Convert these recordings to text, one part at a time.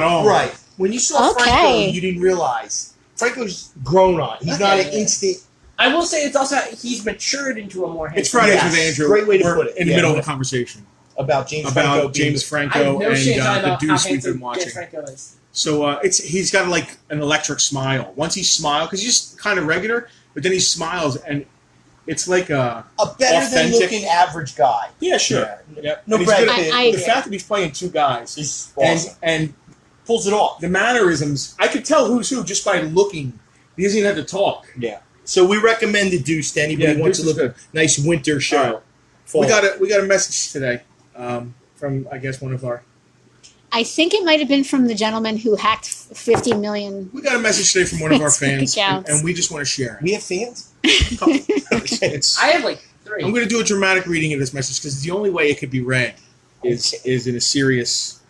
not own. Right. When you saw Franco, you didn't realize Franco's grown on. He's not an instant. I will say it's also he's matured into a more. It's Fridays with Andrew. Great way to We're put it. in the middle of the conversation About James Franco I and shit time the about how Deuce we've handsome been watching. James Franco is. So he's got like an electric smile. Once he smiles, because he's just kind of regular, but then he smiles and it's like a better than authentic looking average guy. Yeah, sure. Yeah. No, No, Brad Brad Pitt. Pitt. The fact that he's playing two guys is awesome. and pulls it off. The mannerisms, I could tell who's who just by looking. He doesn't even have to talk. Yeah. So we recommend the Deuce to anybody who wants to look at a nice winter show. Right. We got a message today from I guess one of our. I think it might have been from the gentleman who hacked 50 million. We got a message today from one of our fans, accounts. and we just want to share it. We have fans? I have like 3. I'm going to do a dramatic reading of this message because the only way it could be read is in a serious.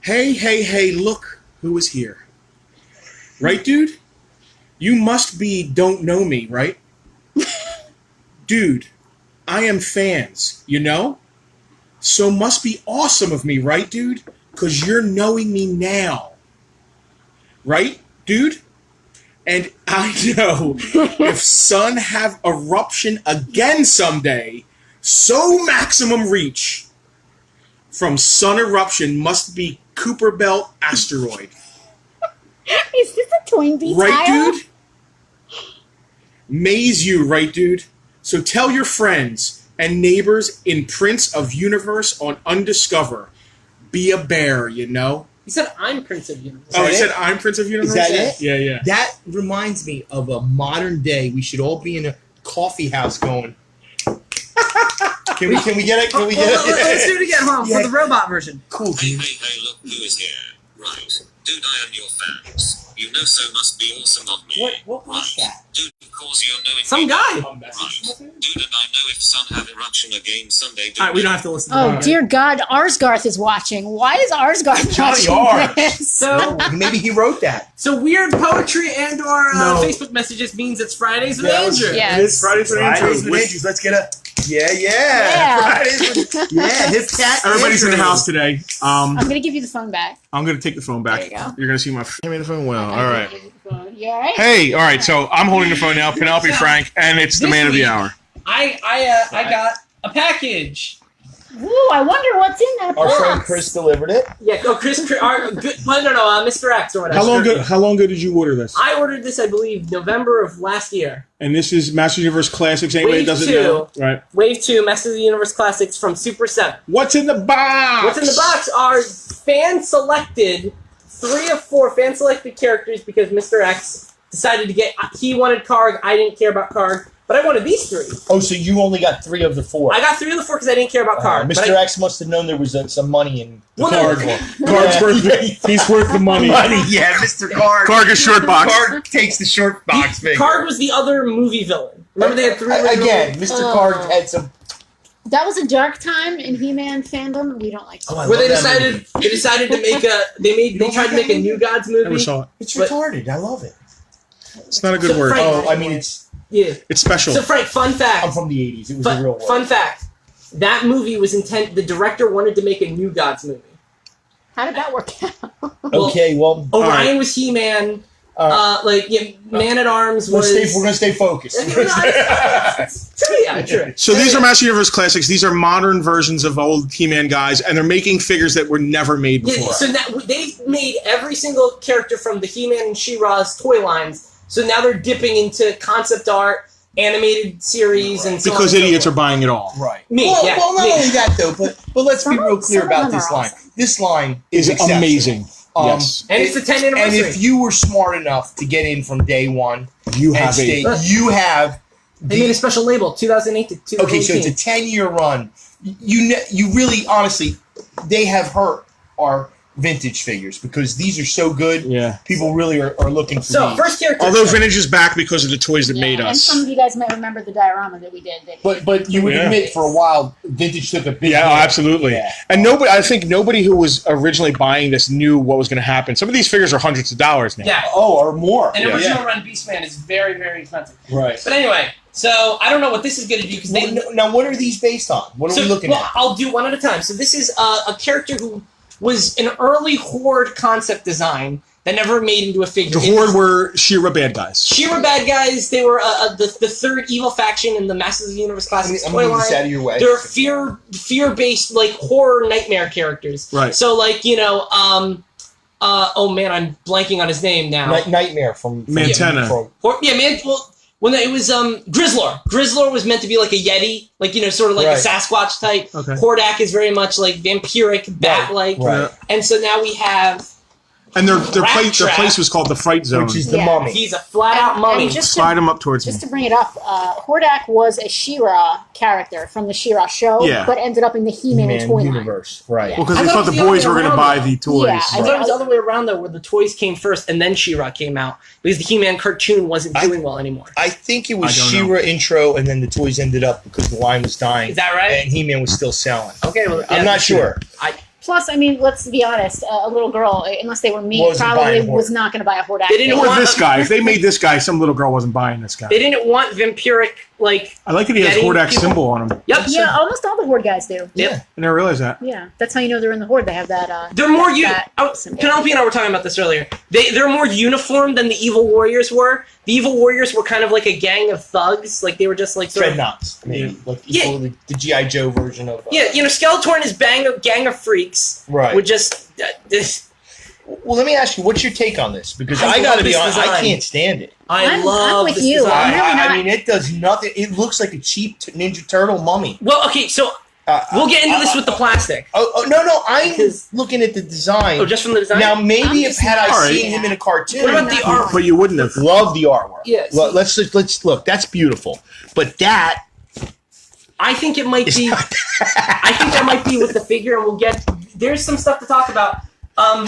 Hey, look who is here. Right, dude? You must be don't know me, right? Dude, I am fans, you know? So must be awesome of me, right, dude? Because you're knowing me now. Right, dude? And I know if Sun have eruption again someday, so maximum reach from Sun eruption must be Cooper Belt asteroid. Is this a Toynbee Right, tile? dude? Maze you, right, dude? So tell your friends and neighbors in Prince of Universe on Undiscover. Be a bear, you know? He said, I'm Prince of Universe. Oh, he said, I'm Prince of Universe? Is that it? Yeah. That reminds me of a modern day. We should all be in a coffee house going. Can we get it? Can we get it? Let's do it again, hold on, for the robot version. Cool, Hey, look who is here. Right. Dude, I am your fans. You know so must be awesome of me. What was that? Dude, cause you're knowing Some me. guy. Right. Dude, and I know if Sun have eruption again Sunday. Alright, we don't have to listen to Oh, that. dear God. Arsgarth is watching. Why is Arsgarth Johnny watching R. this? So, Maybe he wrote that. so weird poetry and or No. Facebook messages means it's Fridays with Yeah, Andrew. Yeah. It is Fridays with Fridays Andrew. with Andrews. Let's get a. Yeah. Yeah. Fridays with. Yeah, his cat. Everybody's in the Andrew. house today. I'm going to give you the phone back. I'm going to take the phone back. There you go. You're going to see my. Hand me the phone. Well, all right. You all right? Hey, all right. So I'm holding the phone now. Penelope Frank, and it's the This man of the week- hour. I got a package. Ooh, I wonder what's in that Our box. friend Chris delivered it. Yeah, Chris, no, Mr. X or whatever. How long ago did you order this? I ordered this, I believe, November of last year. And this is Master Universe Classics. Anybody Wave doesn't 2. know, right? Wave 2, Masters of the Universe Classics from Super 7. What's in the box? What's in the box are fan-selected, 3 of 4 fan-selected characters because Mr. X decided to get... He wanted Karg, I didn't care about Karg, but I wanted these 3. Oh, so you only got 3 of the 4. I got 3 of the 4 because I didn't care about Karg. but Mr. I- X must have known there was some money in the Well, no. card. Card's worth he's worth the money. Yeah, Mr. Card. Card is short box. Card takes the short box figure. Karg was the other movie villain. Remember they had 3 original... Again, Mr. Card had some. That was a dark time in He-Man fandom. We don't like to. Oh, I Where love they that movie. decided to make a... They tried to make a New Gods movie. Never saw it. It's But- retarded. I love it. It's not a good So word. Frank- Oh, I mean, it's. Yeah. It's special. So Frank, fun fact. I'm from the 80s. It was a real word. Fun fact. That movie was intent. The director wanted to make a New Gods movie. How did that work out? Okay, well. Orion was He-Man. Man-at-Arms was... We're going to stay focused. True. So these are Master Universe Classics. These are modern versions of old He-Man guys, and they're making figures that were never made Yeah, before. so now, they've made every single character from the He-Man and She-Ra's toy lines. So now they're dipping into concept art, animated series, and so Because on and so idiots are forth. buying it all. Right. Me, well, yeah, well, not me. only that, though, but let's be real clear Some of about them this are line. awesome. This line Is exceptional. amazing. Yes. And it's the 10th And anniversary. if you were smart enough to get in from day one, You and have stay, a... you have. They made a special label, 2008 to 2018. Okay, so it's a 10-year run. You really, honestly, they have hurt our vintage figures because these are so good. Yeah. People really are looking for So, these. first character... Although vintage is back because of the toys that made And us. some of you guys might remember the diorama that we did. But you would Yeah. admit for a while, vintage took a big Yeah, hit. absolutely. Yeah. And I think nobody who was originally buying this knew what was going to happen. Some of these figures are hundreds of dollars now. Yeah. Oh, or more. An Yeah. original run Beastman is very, very expensive. Right. But anyway, so I don't know what this is going to do because they... Now, what are these based on? What are we looking at? I'll do one at a time. So this is a character who was an early Horde concept design that never made into a figure. The Horde were She-Ra bad guys. She-Ra bad guys. They were the third evil faction in the Masters of the Universe Classics I'm toy moving this out line. of your way. They're fear-based, like, horror nightmare characters. Right. So, like, oh man, I'm blanking on his name now. Nightmare from Mantena. When it was Grizzlor. Grizzlor was meant to be like a Yeti, like, sort of like Right. a Sasquatch type. Okay. Hordak is very much like vampiric, bat-like. Right. And so now we have And their Rat place Trap. was called the Fright Zone. Which is the Yeah. mummy. he's a flat-out mummy. And just Slide them up towards me. to bring it up, Hordak was a She-Ra character from the She-Ra show, Yeah. but ended up in the He-Man Man toy line. universe. Right. Well, because I they thought thought it was the the boys other were way going to around, buy the toys. Yeah, I thought it was the other way around, though, where the toys came first and then She-Ra came out, because the He-Man cartoon wasn't doing well anymore. I think it was I don't know. She-Ra intro, and then the toys ended up because the line was dying. Is that right? And He-Man was still selling. Okay, well, I'm not sure. Plus, I mean, let's be honest, a little girl, unless they were me, Wasn't probably buying Hordak. was not going to buy a Hordak. They didn't figure. Or want- this guy. If they made this guy, some little girl wasn't buying this guy. They didn't want vampiric, like... I like that he has Yeti Hordak's people. symbol on him. Yep. Yeah, almost all the Horde guys do. Yep. I never realized that. Yeah, that's how you know they're in the Horde. They have that. They're more that symbol. Penelope and I were talking about this earlier. They're more uniform than the Evil Warriors were. The Evil Warriors were kind of like a gang of thugs. Like they were just like sort of, Dreadnoughts, maybe. Like Yeah. equal to the G.I. Joe version of... yeah. Skeletor and his gang of freaks Right. would just this. Well, let me ask you, what's your take on this? Because I I got to love be this honest, I design. can't stand it. I'm love with this you. design. I'm really I not- mean, it does nothing. It looks like a cheap Ninja Turtle mummy. Well, okay, so we'll get into this with the plastic. No, I'm Because- looking at the design. Oh, just from the design. Now, maybe I'm if just had I not- seen Alright. him in a cartoon, What about the art? But you wouldn't have. love the artwork. Yeah, Well, see- let's look. That's beautiful. But that I think it might is be. not. I think that might be with the figure, and we'll get. There's some stuff to talk about.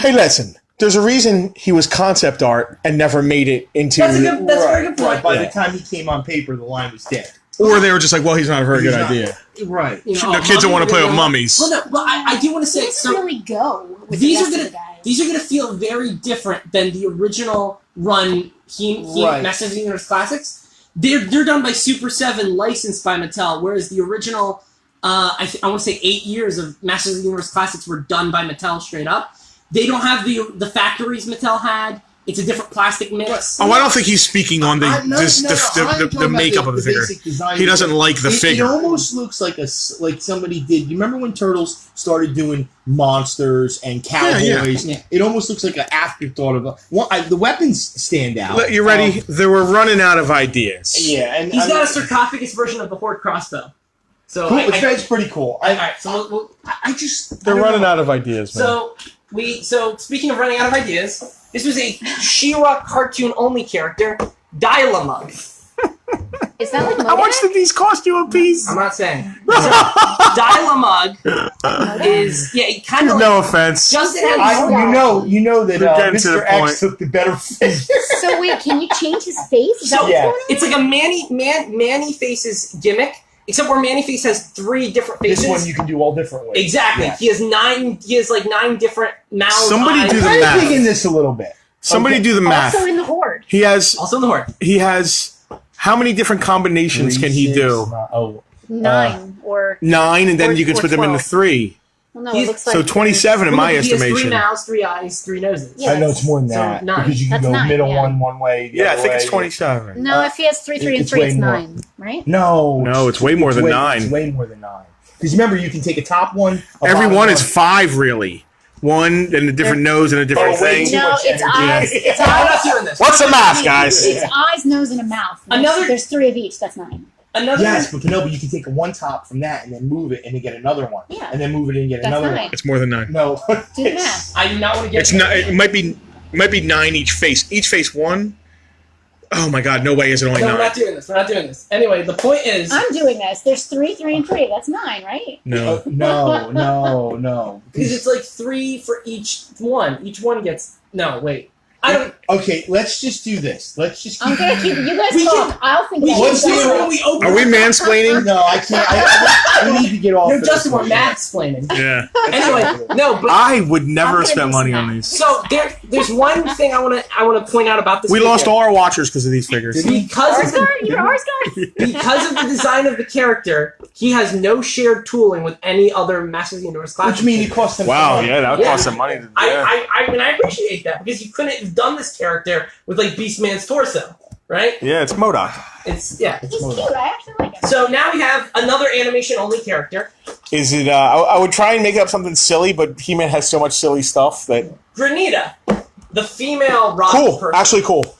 Hey, listen. There's a reason he was concept art and never made it into. That's a very good point. By Yeah. the time he came on paper, the line was dead. Or they were just like, well, he's not a very He's good not. idea. Right. You know, The kids don't want to play with mummy- mummies. Well, no, well, I do want to It say doesn't so. really go with These the are rest gonna of the guys. these are gonna feel very different than the original run. Right. Masters of the Universe Classics. They're done by Super 7, licensed by Mattel, whereas the original, I want to say 8 years of Masters of the Universe Classics were done by Mattel straight up. They don't have the factories Mattel had. It's a different plastic mix. Oh, I don't think he's speaking on the I'm talking the about makeup of the figure. basic design. He doesn't like the It figure. almost looks like like somebody did. You remember when Turtles started doing monsters and cowboys? Yeah. It almost looks like an afterthought of the weapons stand out. You ready? They were running out of ideas. Yeah, and He's got a sarcophagus version of the Horde crossbow. So Cool, I- it's pretty cool. all right, so we'll I just They're running out of ideas, man. So speaking of running out of ideas, this was a She-Ra cartoon only character, Dialamug. Is that like How much Modak? did these cost you a piece? I'm not saying. So, Dialamug is kind of No offense. just it I, has you know that We're getting to Mr. the X point. took the better figure. So wait, can you change his face? Is that So- what's Yeah. going on? it's like a Manny Face's gimmick, except where Manny Face has 3 different faces. This one you can do all different ways. Exactly. Yeah. He has 9. He has like 9 different mouths. Somebody eyes. do the I'm math. digging this a little bit. Somebody do the math. Also in the Horde. He has Also in the Horde. how many different combinations can he 3, do? 6, 9 or 9, and then Or- you can or split them into 12. 3. well, no, He's- it looks like So 27 in my He has 3 estimation. mouths, 3 eyes, 3 noses. Yeah, I know it's more than so that 9. because you can That's go 9, middle yeah. one way. The Yeah, I other think it's way. 27. No, if he has 3, 3, and it's 3, way it's more. 9, right? No, It's way more than 9. It's way more than 9. Because remember, you can take a top one. A Every bottom one is 5, really. One, and a different nose and a different Oh, wait, thing. too No, much it's energy. eyes. It's I'm not eyes. doing this. What's the math, guys? It's eyes, nose, and a mouth. Another- There's 3 of each. That's 9. Another. Yes, but Penelope, you can take one top from that and then move it and then get another one. Yeah. And then move it and get That's another 9. one. It's more than 9. No. Do the math. I do not want to get. It's not. It might be 9 each face. Each face 1. Oh my God! No way is it only No, we're 9. not doing this. We're not doing this. Anyway, the point is. I'm doing this. There's 3, 3, and 3. That's 9, right? No. No. Because it's like 3 for each one. Each one gets. No, wait. I don't. Okay, let's just do this. Let's just I'm keep. gonna keep you guys We talk. I'll think We about can What's do it. it when we open. Are we mansplaining? No, I can't. We need to get off. No, of this Justin, we're one. mansplaining. Yeah. Anyway, no, but I would never I'm have spent gonna do money some on math. these. so there's one thing I want to point out about this. We figure. lost all our watchers because of these figures. because Ours of the, guard, even ours guard. because of the design of the character. He has no shared tooling with any other Masters of the Universe classic. What do you mean it cost them? Wow, money? yeah, that would Yeah. cost some money. To, yeah. I mean, I appreciate that because you couldn't have done this character with like Beastman's torso, right? Yeah, it's MODOK. It's He's cute. I actually like him. So now we have another animation only character, Is it? I would try and make up something silly, but He-Man has so much silly stuff that Granita, the female rock cool. person. Actually, cool.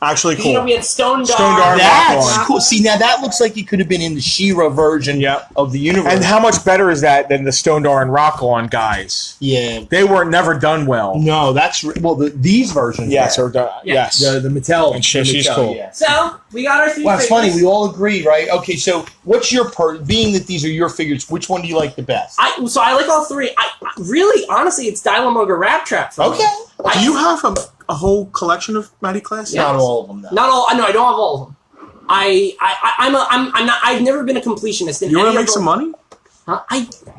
Actually, You know, cool. we had Stone Dog. Stone Dog. That's Rock cool. See, now that looks like it could have been in the She-Ra version Yeah. of the universe. And how much better is that than the Stone Dar and Rock On guys? yeah. They weren't never done well. No, that's well. These versions. Yes, are. or yes. The Mattel. And shit, the she's Mattel, cool. Yeah. So we got our three. Well, it's figures. funny. We all agree, right? Okay, so what's your being that these are your figures? Which one do you like the best? I like all three. I really, honestly, it's Dial-A-Moga Rat Trap. For me. Okay. Do you have a whole collection of Matty Class? Yeah. Not all of them, though. Not all. No, I don't have all of them. I'm not. I've never been a completionist. In You want any to of make some the- money? Huh?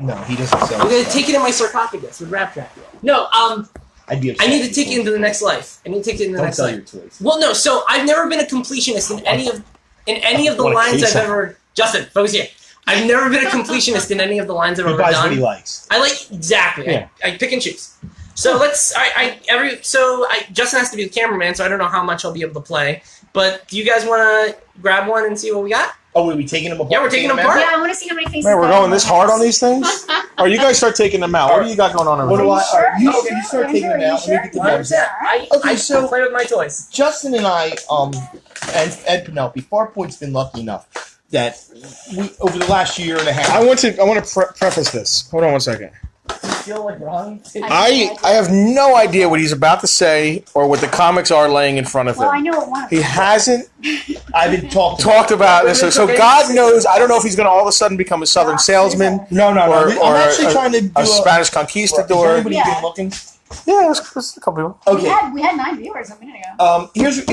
No, he doesn't sell. I'm gonna stuff. take it in my sarcophagus with Rat Trap. No, I'd be upset. I need to take it into the next life. I need to take it into the Don't next sell life. your toys. Well, no. So I've never been a completionist in any of the What a lines case I've of- ever. Justin, focus here. I've never been a completionist in any of the lines I've He ever buys done. what he likes. I like exactly. Yeah. I pick and choose. So Justin has to be the cameraman, so I don't know how much I'll be able to play. But do you guys want to grab one and see what we got? Oh, were we taking them apart? Yeah, we're taking them out? apart. Yeah, I want to see how many faces. Man, we're there going are. this hard on these things? Or you guys start taking them out. What do you got going on over What there? do I? Sure? You, You you sure? start taking them Are you out. Let me sure? get the Well, numbers out. I Okay, so- play with my toys. Justin and I, and Ed Penelope, Farpoint's been lucky enough that we over the last year and a half. I want to preface this. Hold on one second. Do you feel like wrong? I have no idea what he's about to say or what the comics are laying in front of Well, I him. know what one. He hasn't I've been talked about this, so God knows. I don't know if he's going to all of a sudden become a Southern salesman No, no, or, no. I'm actually a, trying to do a Spanish Has conquistador. anybody Yeah. been looking? Yeah, there's a couple people. Okay. We had 9 viewers a minute ago. Here's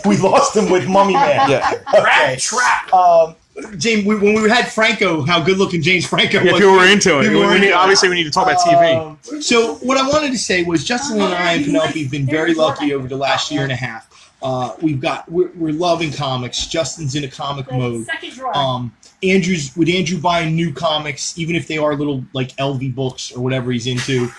we lost him with Mummy Man. Yeah. Okay. Rat Trap. James, when we had Franco, how good looking James Franco was. people were into it. People were into it. Obviously, we need to talk about TV. So what I wanted to say was Justin and I and Penelope have been very lucky over the last year and a half. We're loving comics. Justin's in a comic The mode. second drawer. Andrew buying new comics, even if they are little like LV books or whatever he's into.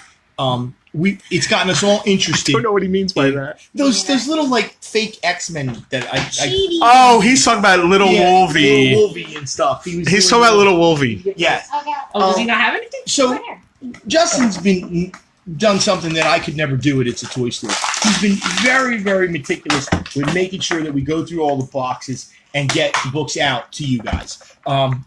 It's gotten us all I interested. don't know what he means by that. Those little like fake X-Men that I Cheaty. Oh, he's talking about Little Wolvie. Little Wolvie and stuff. He's talking about Little Wolvie. Yeah. Okay. Oh, does he not have anything? So Right here. Justin's been done something that I could never do at It's a Toy Store. He's been very, very meticulous with making sure that we go through all the boxes and get the books out to you guys.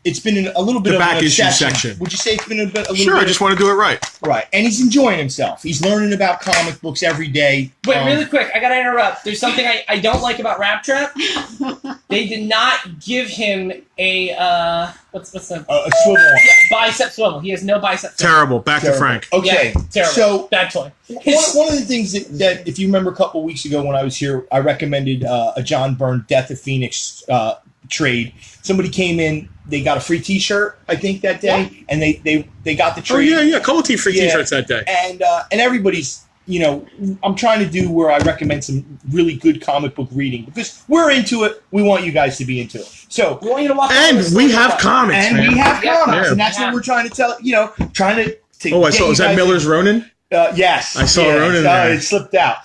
It's been a little bit The of back an issue obsession. section. Would you say it's been a little Sure, bit? I just want to do it right. Right, and he's enjoying himself. He's learning about comic books every day. Wait, really quick, I gotta interrupt. There's something I don't like about Rat Trap. They did not give him a what's the a swivel on. bicep swivel. He has no bicep swivel. Terrible. Back to Terrible. Frank. Okay, Yeah, terrible. so Bad toy. one of the things that, if you remember a couple weeks ago when I was here, I recommended a John Byrne Death of Phoenix trade. Somebody came in, they got a free T-shirt, I think, that day, and they got the Oh trade. yeah, a couple free Yeah. T-shirts that day. And everybody's, I'm trying to do where I recommend some really good comic book reading because we're into it. We want you guys to be into it. So, We want you to watch. all And this we stuff. have comics, and man. we have Yeah. comics, Yeah. and that's Yeah. what we're trying to tell. Trying to. Oh, I get saw. you Was that guys- Miller's Ronin? Yes, I saw Ronan so there. it slipped out.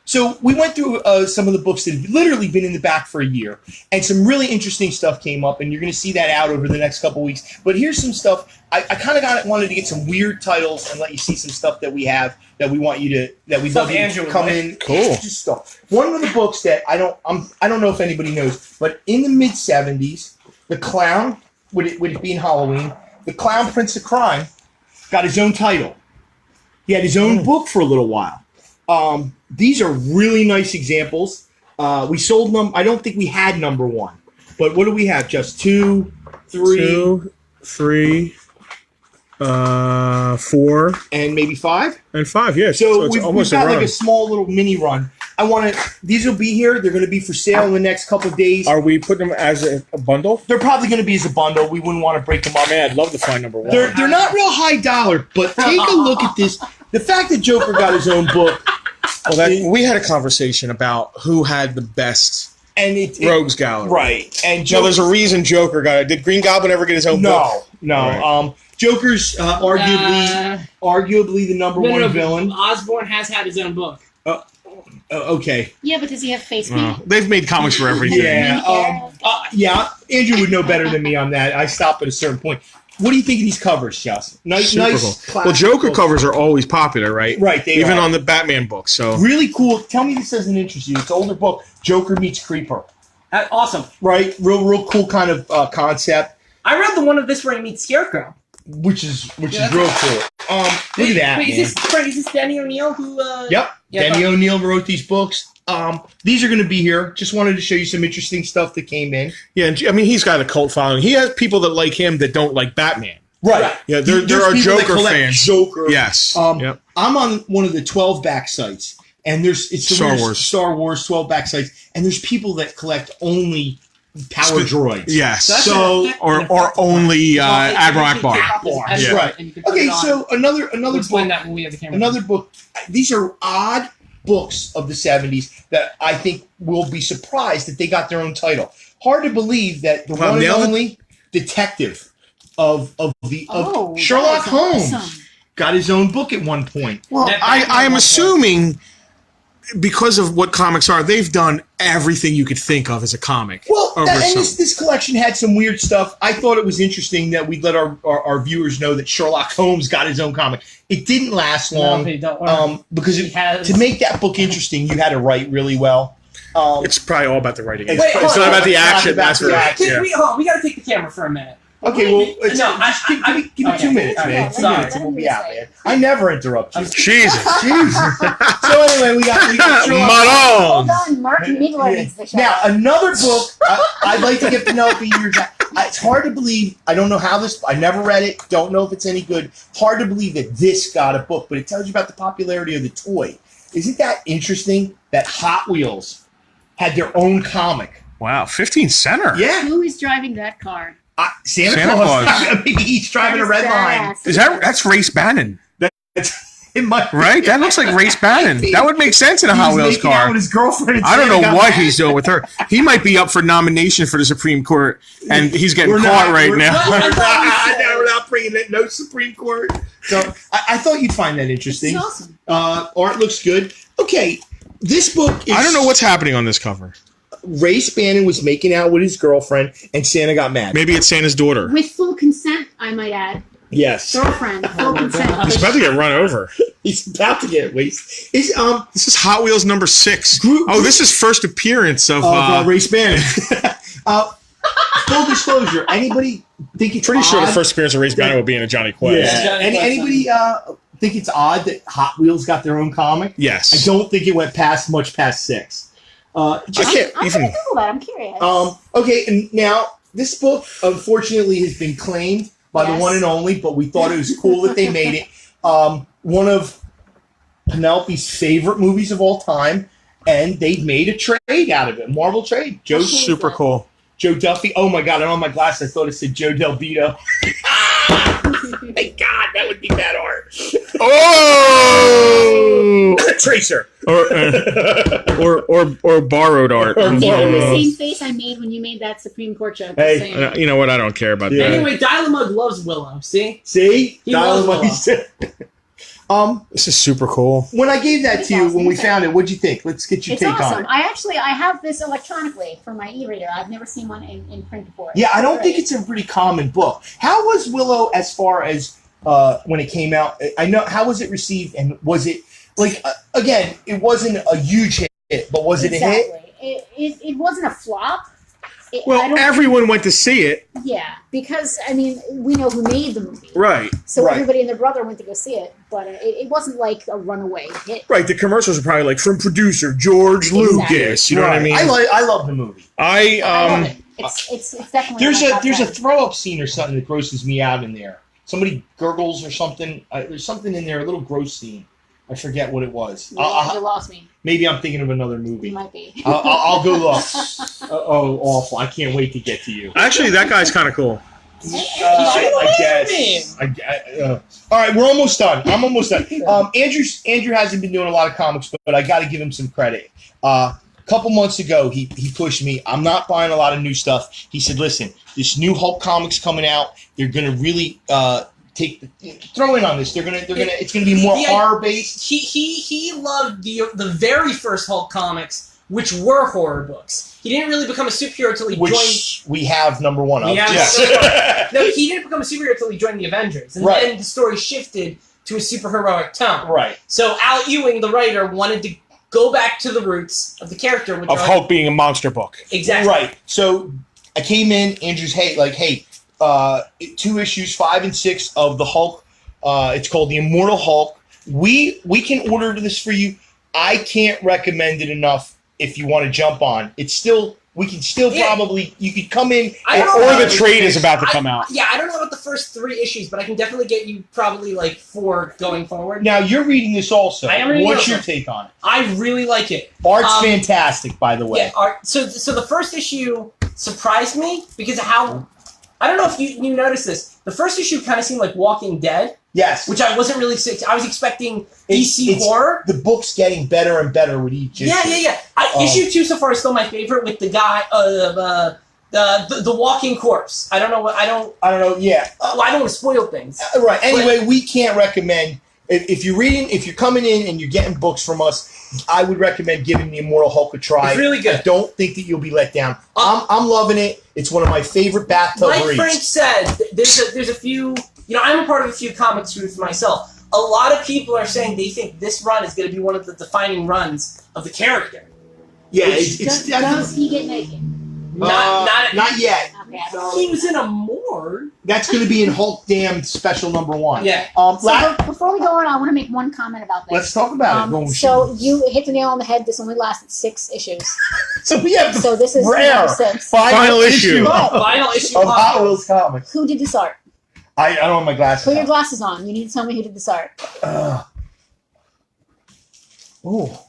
So we went through some of the books that have literally been in the back for a year, and some really interesting stuff came up, and you're going to see that out over the next couple weeks. But here's some stuff. I kind of wanted to get some weird titles and let you see some stuff that we have that we want you to we'd Stuff love you Andrew to would come like. in. Cool. Just stuff. One of the books that I don't know if anybody knows, but in the mid '70s, the clown would it be in Halloween? The Clown Prince of Crime got his own title. He had his own book for a little while. These are really nice examples. We sold them. I don't think we had number one, but what do we have? Just 2, 3, 2, 3, 4, and maybe 5. and 5. Yeah. So it's we've almost got a like run. a small little mini run. I want to. These will be here. They're going to be for sale in the next couple of days. Are we putting them as a bundle? They're probably going to be as a bundle. We wouldn't want to break them up. Man, I'd love to find number one. They're not real high dollar, but take a look at this. The fact that Joker got his own book, we had a conversation about who had the best and it Rogues Gallery. right. And No, there's a reason Joker got it. Did Green Goblin ever get his own book? No. Right. Joker's arguably the number one villain. Osborn has had his own book. Okay. Yeah, but does he have face paint? They've made comics for everything. Yeah. Andrew would know better than me on that. I stop at a certain point. What do you think of these covers, Joss? Nice, Super nice. cool. classic Well, Joker books. covers are always popular, right? Right, they Even are. on the Batman books. So Really cool. Tell me this doesn't interest you. It's an older book. Joker meets Creeper. Awesome. Right. Real cool kind of concept, I read the one of this where he meets Scarecrow. which is Yeah, real cool. Look at that, Wait, man. is this Danny O'Neill who? Yep. Yeah, Danny O'Neill wrote these books. These are going to be here. Just wanted to show you some interesting stuff that came in. yeah, and, I mean, he's got a cult following. He has people that like him that don't like Batman. Right. Yeah, there There's are people that Joker collect fans. Joker. Yes. Yep. I'm on one of the 12 back sites, and it's the Star weirdest Wars. Star Wars 12 back sites, and there's people that collect only power droids. Yes. So- or only Admiral Akbar. That's Yeah. right. Okay, so another we'll explain book, that when we have the camera. another book. These are odd books of the 70s that I think will be surprised that they got their own title. Hard to believe that the Well, one and now that- only detective of Sherlock that's Holmes awesome. got his own book at one point. Well, That I Batman am one assuming because of what comics are, they've done everything you could think of as a comic. Well, over and some- this collection had some weird stuff. I thought it was interesting that we'd let our viewers know that Sherlock Holmes got his own comic. It didn't last long No, don't worry. because He has- to make that book interesting, you had to write really well. It's probably all about the writing. It's- Wait, It's hold not on, about the it's not action. about That's the right. action. Yeah. We got to take the camera for a minute. Okay, well, No, give me okay, 2 minutes, okay, man. 2 sorry. minutes and we'll be out, man. I never interrupt you. Jesus. So anyway, we got Sherlock Maroon. Hold on, Mark Migler needs the show. Now, another book I'd like to get Penelope your. It's hard to believe. I don't know how this. I never read it. Don't know if it's any good. Hard to believe that this got a book, but it tells you about the popularity of the toy. Isn't that interesting? That Hot Wheels had their own comic. Wow, 15 center. Yeah, Who is driving that car? Santa Santa Claus. Claus. Maybe he's driving a red line. Is that's Race Bannon, It might be. right? That looks like Race Bannon. That would make sense in a Hot He's Wheels making out car. with his girlfriend. and I don't Santa know got what mad. he's doing with her. He might be up for nomination for the Supreme Court, and he's getting We're caught not- right we're- now. We're not bringing it. No Supreme Court. So I thought you'd find that This interesting. is awesome. Art looks good. Okay, this book is. I don't know what's happening on this cover. Ray Spannon was making out with his girlfriend, and Santa got mad. Maybe it's Santa's daughter. With full consent, I might add. Yes, Girlfriend, full consent. He's about to get run over. he's about to get wasted. Is This is Hot Wheels number 6. Oh, this is first appearance of. Ray Spannon. Full disclosure. Anybody think it's Pretty sure the odd- first appearance of Race Bannon will be in a Johnny Quest. Yeah. Johnny Anybody think it's odd that Hot Wheels got their own comic? Yes. I don't think it went much past 6. I can't I'm even. gonna Google that. I'm curious. Okay, and now this book unfortunately has been claimed by the Yes. one and only, but we thought it was cool that they made it. One of Penelope's favorite movies of all time, and they made a trade out of it. Marvel trade. Okay. Super cool. Joe Duffy. Oh my god! And on my glass, I thought it said Joe Del Vito. Thank God, that would be bad art. Oh! Tracer. or borrowed art. Or You have the borrowed. same face I made when you made that Supreme Court joke. Hey. Just saying. You know what? I don't care about Yeah. that. Anyway, Dial-A-Mug loves Willow. See? See, He Dial was of Money. This is super cool. When I gave that It's to you, awesome. when we found it, what'd you think? Let's get your It's take awesome. on it. I have this electronically for my e-reader. I've never seen one in print before. Yeah, I don't Great. think it's a pretty common book. How was Willow as far as when it came out? I know how was it received, and was it like again? It wasn't a huge hit, but was it a hit? Exactly. It wasn't a flop. I Well, don't- everyone went to see it. Yeah, because I mean, we know who made the movie, Right. so Right. everybody and their brother went to go see it. But it wasn't like a runaway hit. Right. The commercials are probably like from producer George Lucas. You know what I mean? I love the movie. I love it. It's definitely There's my a top there's a 10. throw up scene or something that grosses me out in there. Somebody gurgles or something. There's something in there, a little gross scene. I forget what it was. You lost me. Maybe I'm thinking of another You movie. might be. I'll go look. Awful! I can't wait to get to you. Actually, that guy's kind of cool. I guess. All right, we're almost done. I'm almost done. Andrew hasn't been doing a lot of comics, but I got to give him some credit. A couple months ago, he pushed me. I'm not buying a lot of new stuff. He said, "Listen, this new Hulk comic's coming out. They're gonna really throw in on this. It's gonna be more horror based." He loved the very first Hulk comics, which were horror books. He didn't really become a superhero until he joined. Which we have number one of. Yes. No, he didn't become a superhero until he joined the Avengers, and Right. then the story shifted to a superheroic tone. Right. So Al Ewing, the writer, wanted to go back to the roots of the character, which Of are Hulk being a monster book. exactly Right. So I came in. Andrew's hey, 2 issues, 5 and 6 of the Hulk. It's called the Immortal Hulk. We can order this for you. I can't recommend it enough. If you want to jump on, we can still probably, you could come in. Or the trade is about to come out. Yeah, I don't know about the first 3 issues, but I can definitely get you probably like 4 going forward. Now you're reading this also. I am reading What's it your also. take on it? I really like it. Art's fantastic, by the way. Yeah, so the first issue surprised me because of how, I don't know if you noticed this. The first issue kind of seemed like Walking Dead, Yes. which I wasn't really. I was expecting DC It's- horror. The book's getting better and better with each issue. Yeah. Issue 2 so far is still my favorite with the guy, the walking corpse. I don't know what I don't. I don't know. Yeah. Well, I don't want to spoil things. Right. Anyway, we can't recommend if you're coming in and you're getting books from us. I would recommend giving the Immortal Hulk a try. It's really good. I don't think that you'll be let down. I'm loving it. It's one of my favorite bathtub Like reads. Frank said, there's a few. I'm a part of a few comics groups myself. A lot of people are saying they think this run is going to be one of the defining runs of the character. Yeah, Does he get naked? not yet. Okay. He was in a morgue. That's going to be in Hulk Damned Special number 1. Yeah. Before we go on, I want to make one comment about this. Let's talk about it. So you hit the nail on the head. This only lasted 6 issues. So we have So this is rare number 6. final issue But Final issue of Hot Wheels comics. who did this art? I don't have my glasses. Put your on. glasses on. You need to tell me who did this art. Oh,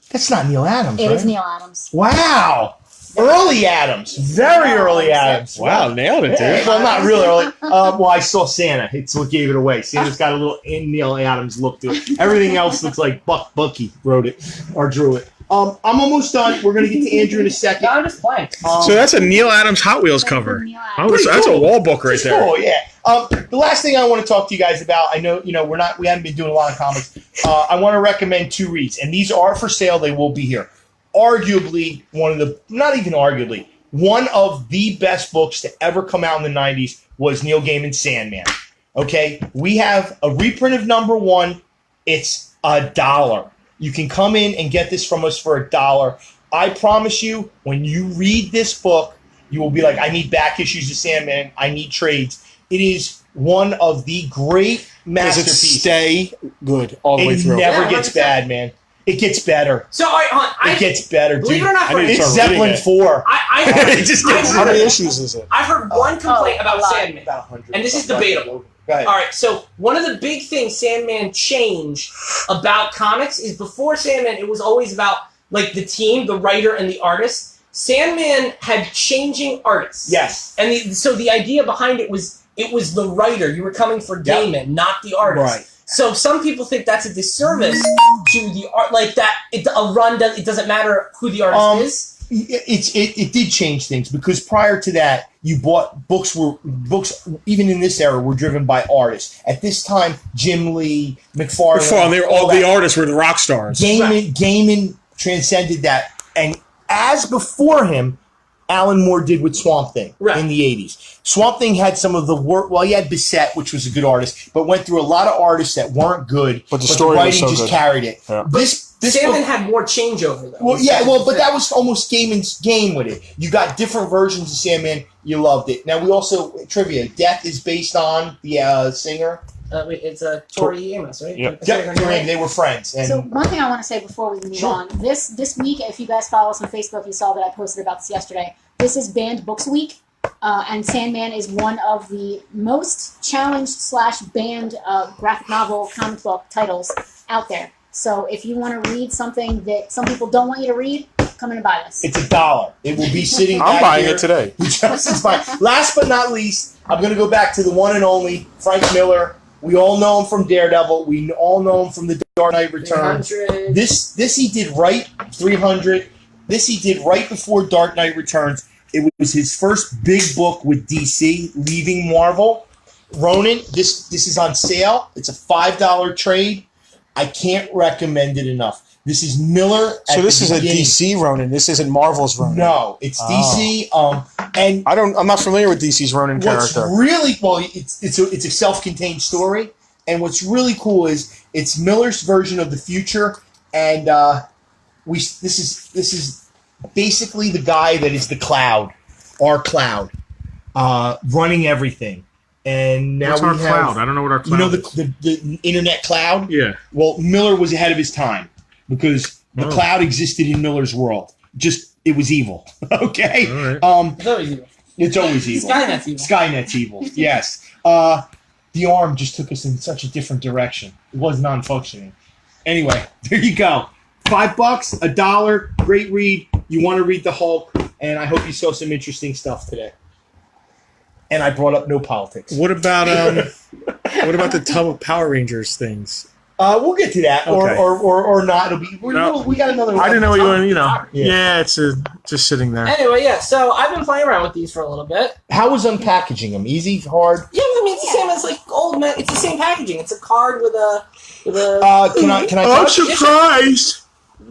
that's not Neil Adams, It right? is Neil Adams. Wow. Early Adams. Very early Adams. Wow, nailed it, Yeah, dude. well, not really early. Well, I saw Santa. It's what gave it away. Santa's got a little Neil Adams look to it. Everything else looks like Bucky wrote it or drew it. I'm almost done. We're going to get to Andrew in a second. No, I'm just playing. So that's a Neil Adams Hot Wheels cover. Neil Oh, Adams. that's a cool. wall book right there. Oh yeah. The last thing I want to talk to you guys about, I know we haven't been doing a lot of comics. I want to recommend 2 reads, and these are for sale. They will be here. Arguably one of the best books to ever come out in the 90s was Neil Gaiman's Sandman. Okay, we have a reprint of number 1. It's $1. You can come in and get this from us for $1. I promise you, when you read this book, you will be like, I need back issues of Sandman. I need trades. It is one of the great Does it masterpieces. stay good all the way It through? never Yeah, gets 100%. bad, man. It gets better. So, all right, hon, It gets better, dude. believe it or not, I need to It's start reading Zeppelin it. 4. It just gets- How many issues is it? I've heard one complaint about Sandman, About 100. and this is debatable. Go ahead. All right, so one of the big things Sandman changed about comics is before Sandman, it was always about like the team, the writer, and the artist. Sandman had changing artists. Yes. And so the idea behind it was the writer. You were coming for Yep. Gaiman, not the artist. Right. So some people think that's a disservice to the art, like that. It doesn't matter who the artist is. It did change things because prior to that, you bought books even in this era were driven by artists. At this time, Jim Lee, McFarlane, They were all the artists were the rock stars. Gaiman transcended that, and as before him, Alan Moore did with Swamp Thing in the 80s. Swamp Thing had some of the work. Well, he had Bissett, which was a good artist, but went through a lot of artists that weren't good. But the story was writing so just good. carried it. Yeah. This Sandman book, had more changeover though. but that was almost Gaiman's game with it. You got different versions of Sandman. You loved it. Now we also trivia. Death is based on the singer. It's Tori Amos, right? Yep. They were friends. And So one thing I want to say before we move on, this week, if you guys follow us on Facebook, you saw that I posted about this yesterday. This is Banned Books Week. And Sandman is one of the most challenged / banned graphic novel comic book titles out there. So if you want to read something that some people don't want you to read, come in and buy this. It's $1. It will be sitting I'm back buying here. it today. Justin's buying. Last but not least, I'm going to go back to the one and only Frank Miller. We all know him from Daredevil. We all know him from The Dark Knight Returns. 300. This he did right 300. This he did right before Dark Knight Returns. It was his first big book with DC, leaving Marvel. Ronin, this is on sale. It's a $5 trade. I can't recommend it enough. This is Miller. So this is a beginning. DC Ronin. This isn't Marvel's Ronin. No, it's DC. And I'm not familiar with DC's Ronin what's character. really it's a self-contained story, and what's really cool is it's Miller's version of the future, and this is basically the guy that is the Cloud, our Cloud, running everything. And now What's we our have, cloud? I don't know what our cloud you know, is. the internet cloud. Yeah. Well, Miller was ahead of his time because the Oh. cloud existed in Miller's world. Just it was evil. Okay. All right. It's always evil. It's always evil. Skynet's evil. Skynet's evil. Yes. The arm just took us in such a different direction. It was non-functioning. Anyway, there you go. $5, $1. Great read. You want to read the Hulk, and I hope you saw some interesting stuff today. And I brought up no politics. What about the tub of Power Rangers things? We'll get to that, Okay. or not. It'll be. No. We got another. I didn't know what you wanted. You know. Yeah. Yeah, it's just sitting there. Anyway, yeah. So I've been playing around with these for a little bit. How was unpackaging them? Easy, hard. Yeah, I mean it's the same as like old man. It's the same packaging. It's a card with a Can I I'm touch? surprised.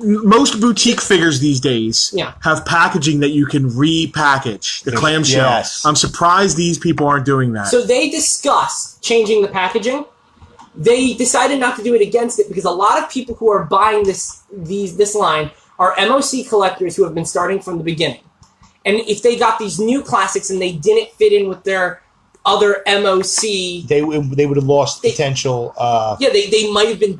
Most boutique figures these days Yeah. have packaging that you can repackage the clamshell. Yes. I'm surprised these people aren't doing that. So they discussed changing the packaging. They decided not to do it against it because a lot of people who are buying this line are MOC collectors who have been starting from the beginning. And if they got these new classics and they didn't fit in with their other MOC, They would have lost potential. yeah, they might have been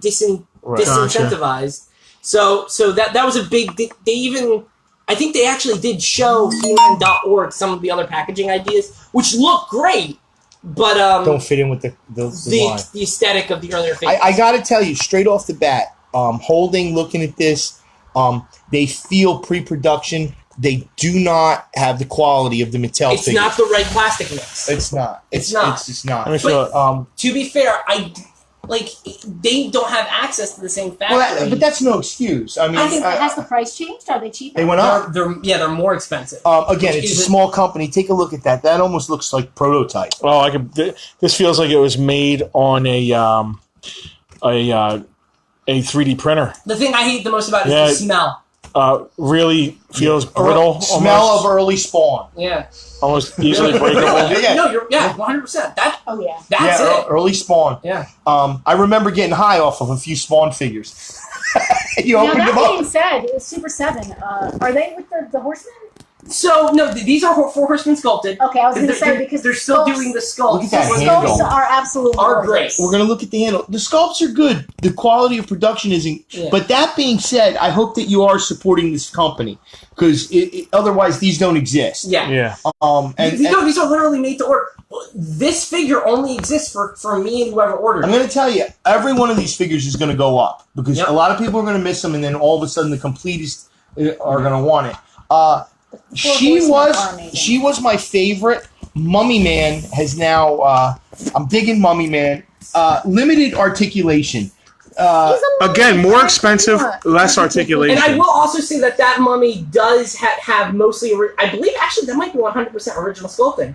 Right. disincentivized. So that was a big. They even, I think they actually did show He-Man.org some of the other packaging ideas, which look great, but don't fit in with the line. the aesthetic of the earlier figures. I got to tell you straight off the bat, looking at this, they feel pre-production. They do not have the quality of the Mattel It's figures. not the right plastic mix. It's not. It's not. It's just not. Let me feel it. To be fair, they don't have access to the same factory. But that's no excuse. I mean, I think Has the price changed? Are they cheaper? they went up. they're more expensive. Again, Which it's a isn't- small company. Take a look at that. That almost looks like prototype. Oh, I could. This feels like it was made on a 3D printer. The thing I hate the most about it Yeah. is the smell. Really feels brittle. Smell almost, of early spawn. Yeah. almost easily breakable. Yeah. No, you're 100%. Oh yeah. That's yeah, it. early spawn. Yeah. I remember getting high off of a few Spawn figures. You Now opened that them being up. said, Super 7, are they with the Horsemen? So no, these are Four Horsemen sculpted. Okay, I was going to say They're- because they're the still sculpts- doing the sculpts. Look at that The handle. sculpts are absolutely Are gorgeous. great. We're gonna look at the handle. The sculpts are good. The quality of production isn't. Yeah. But that being said, I hope that you are supporting this company because otherwise these don't exist. Yeah. Yeah. These are literally made to order. This figure only exists for me and whoever ordered I'm it. going to tell you, every one of these figures is going to go up because Yep. a lot of people are going to miss them, and then all of a sudden the completists are going to want it. She was my favorite. Mummy Man has now. I'm digging Mummy Man. Limited articulation. Again, more expensive, less articulation. And I will also say that mummy does have mostly. I believe actually that might be 100% original sculpting.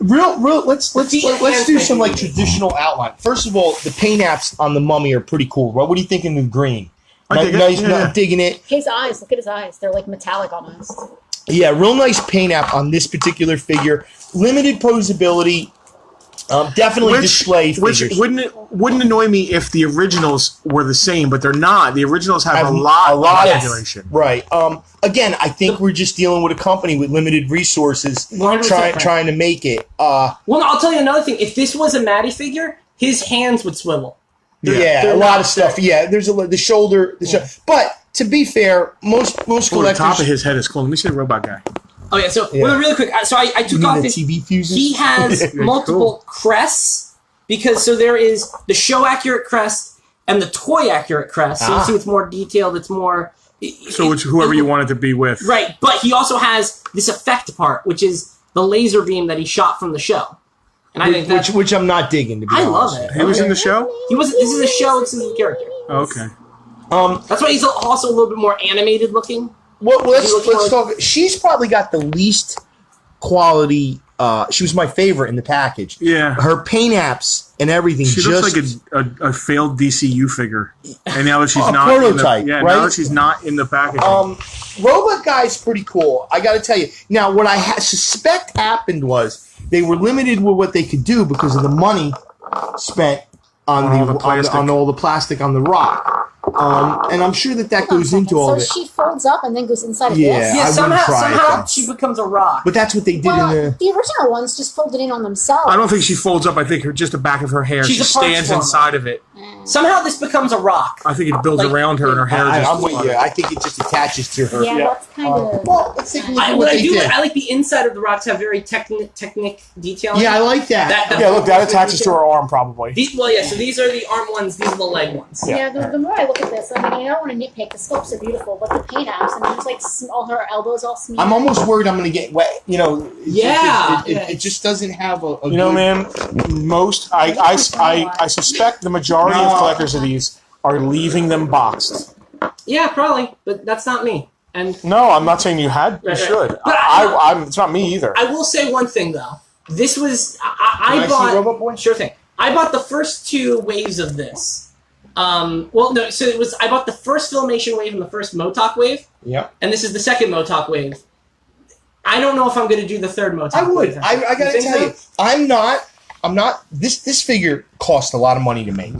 Real. Let's feet and do hands some like painting. traditional outline. First of all, the paint apps on the Mummy are pretty cool. What do you think in the green? I dig it. Nice, Yeah. I'm digging it. His eyes, look at his eyes. They're like metallic almost. Yeah, real nice paint app on this particular figure. Limited posability. Definitely display which figures. wouldn't annoy me if the originals were the same, but they're not. The originals have a lot of of articulation. Right. Again, I think we're just dealing with a company with limited resources 100% trying to make it. Well, no, I'll tell you another thing. If this was a Matty figure, his hands would swivel. Yeah, they're a lot not of stuff. Yeah, there's the shoulder. But to be fair, most Oh, the collectors. top of his head is cool. Let me see the robot guy. Oh yeah. So Yeah. really quick. So I You took mean off the his. TV fuses? He has multiple crests because there is the show accurate crest and the toy accurate crest. So you see, it's more detailed. It's more. So it's whoever you want it to be with. Right, but he also has this effect part, which is the laser beam that he shot from the show, and I think that's. which I'm not digging. To be I honest. love it. He was in the show? He was. This is a show exclusive character. Oh, okay. That's why he's also a little bit more animated looking. Well, let's looking like- talk. She's probably got the least quality. She was my favorite in the package. Yeah. Her paint apps and everything. She just looks like a failed DCU figure. And now that she's A not prototype, in the, yeah, right? now that she's not in the packaging. Robot Guy's pretty cool. I got to tell you. Now, what I suspect happened was they were limited with what they could do because of the money spent on all the plastic. on all the plastic on the rock. And I'm sure that goes into all so of it. she folds up and then goes inside of Yeah. this? Yeah, I wouldn't try it, somehow though. she becomes a rock. But that's what they did Well, in the. the original ones just folded in on themselves. I don't think she folds up. I think just the back of her hair. She's she a parts stands former. inside of it. Somehow this becomes a rock. I think it builds Like- around her and her hair I'm just. with you. I think it just attaches to her. Yeah, that's kind of. Well, let's take a look at What what I they do, did. I like the inside of the rocks have very technic detail. Yeah, I like that. Yeah, look, that attaches to her arm probably. Well, yeah. So these are the arm ones. These are the leg ones. Yeah, the more I look at this, I mean, I don't want to nitpick. The sculpts are beautiful, but the paint apps, I mean, it's like all her elbows all smeared. I'm almost worried I'm going to get wet. You know, Yeah. it just doesn't have a You know, good- man, I suspect the majority of collectors of these are leaving them boxed. Yeah, probably, but that's not me. And No, I'm not saying you Right, should. But I'm. It's not me either. I will say one thing though. This was Can I I bought. see Robot Boy? Sure thing. I bought the first two waves of this. Well, no. So it was. I bought the first Filmation wave and the first Motok wave, Yep. and this is the second Motok wave. I don't know if I'm going to do the third Motok. I would. wave. I got to think tell so? you, I'm not. This figure cost a lot of money to make,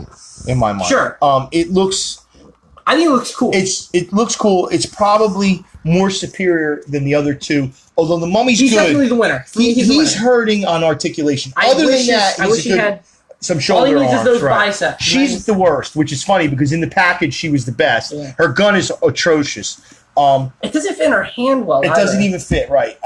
in my mind. Sure. It looks. I think it looks cool. It looks cool. It's probably more superior than the other two. Although the Mummy's He's good. definitely the winner. For me, He's the winner. hurting on articulation. I Other wish than that, I he's wish a he good, had. some All he shoulder needs is arms. those Right. biceps. She's the worst, which is funny because in the package she was the best. Yeah. Her gun is atrocious. It doesn't fit in her hand well. It doesn't even fit right.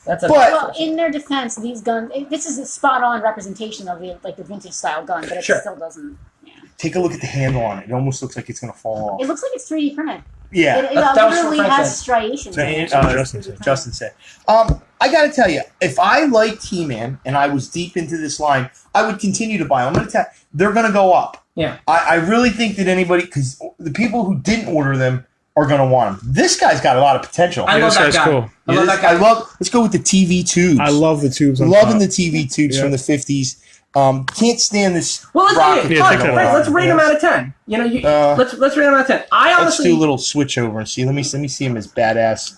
That's a. but- Well, in their defense, these guns. This is a spot-on representation of the vintage style gun, but it Sure. still doesn't. Yeah. Take a look at the handle on it. It almost looks like it's going to fall off. It looks like it's 3D printed. Yeah. It That was literally what Frank has said. striations. in it. Justin said. I got to tell you, if I liked He-Man and I was deep into this line, I would continue to buy them. I'm going to tell you, they're going to go up. Yeah. I really think that anybody, because the people who didn't order them are going to want them. This guy's got a lot of potential. I love this that guy's guy. cool. I love that guy. let's go with the TV tubes. I love the tubes. on Loving top. the TV tubes Yeah. from the 50s. Can't stand this. Well, let's rocket. rate it. Yeah, Fine, take that Frank, out. let's rate him out of 10. You know, let's rate him out of 10. I Let's honestly, do a little switch over and see. Let me see him as badass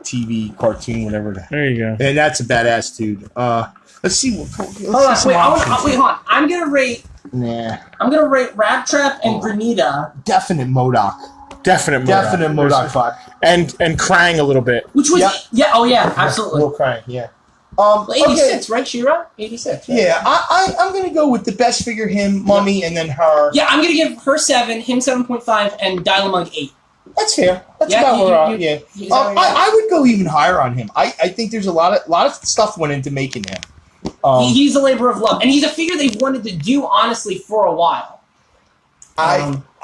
TV cartoon, whatever. There you go. And that's a badass dude. Let's see. Let's hold see on, some wait, options. wait, hold on. I'm gonna rate Rab Trap and Grenita, Definite Modoc. Definite Modoc 5. and Krang a little bit. which was Yeah. oh yeah, absolutely. Little crying, yeah. 86, right, She-Ra? 86. Right? Yeah, I'm gonna go with the best figure, him, Mummy, and then her. Yeah, I'm gonna give her 7, him 7.5, and Dial-A-Monk 8. That's fair. That's Yeah, about where you- yeah. is that where you're at? I would go even higher on him. I think there's a lot of stuff went into making him. He's a labor of love, and he's a figure they've wanted to do honestly for a while.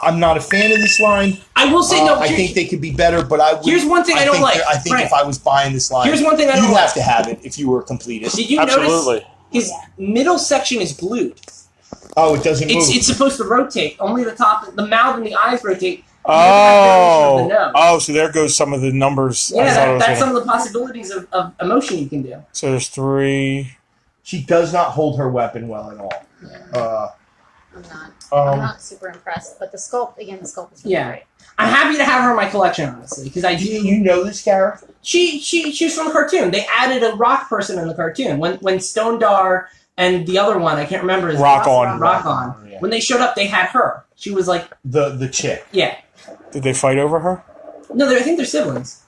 I'm not a fan of this line. I will say no. I think they could be better, but I would. Here's one thing I don't think like, I think Frank. if I was buying this line, Here's one thing I don't you'd like. have to have it if you were a completist. Did you Absolutely. notice his middle section is glued? Oh, it doesn't move. It's supposed to rotate. Only the top, the mouth, and the eyes rotate. Oh, The nose. oh, so there goes some of the numbers. I Yeah, thought it was that's gonna- some of the possibilities of emotion you can do. So there's 3. She does not hold her weapon well at all. I'm not super impressed, but the sculpt is really Yeah. great. I'm happy to have her in my collection, honestly, because I Do do. you know this character? She's from a cartoon. They added a rock person in the cartoon when Stone Dar and the other one I can't remember his Rock On. Rock On. Yeah. When they showed up, they had her. She was like, The chick. yeah. Did they fight over her? No, I think they're siblings.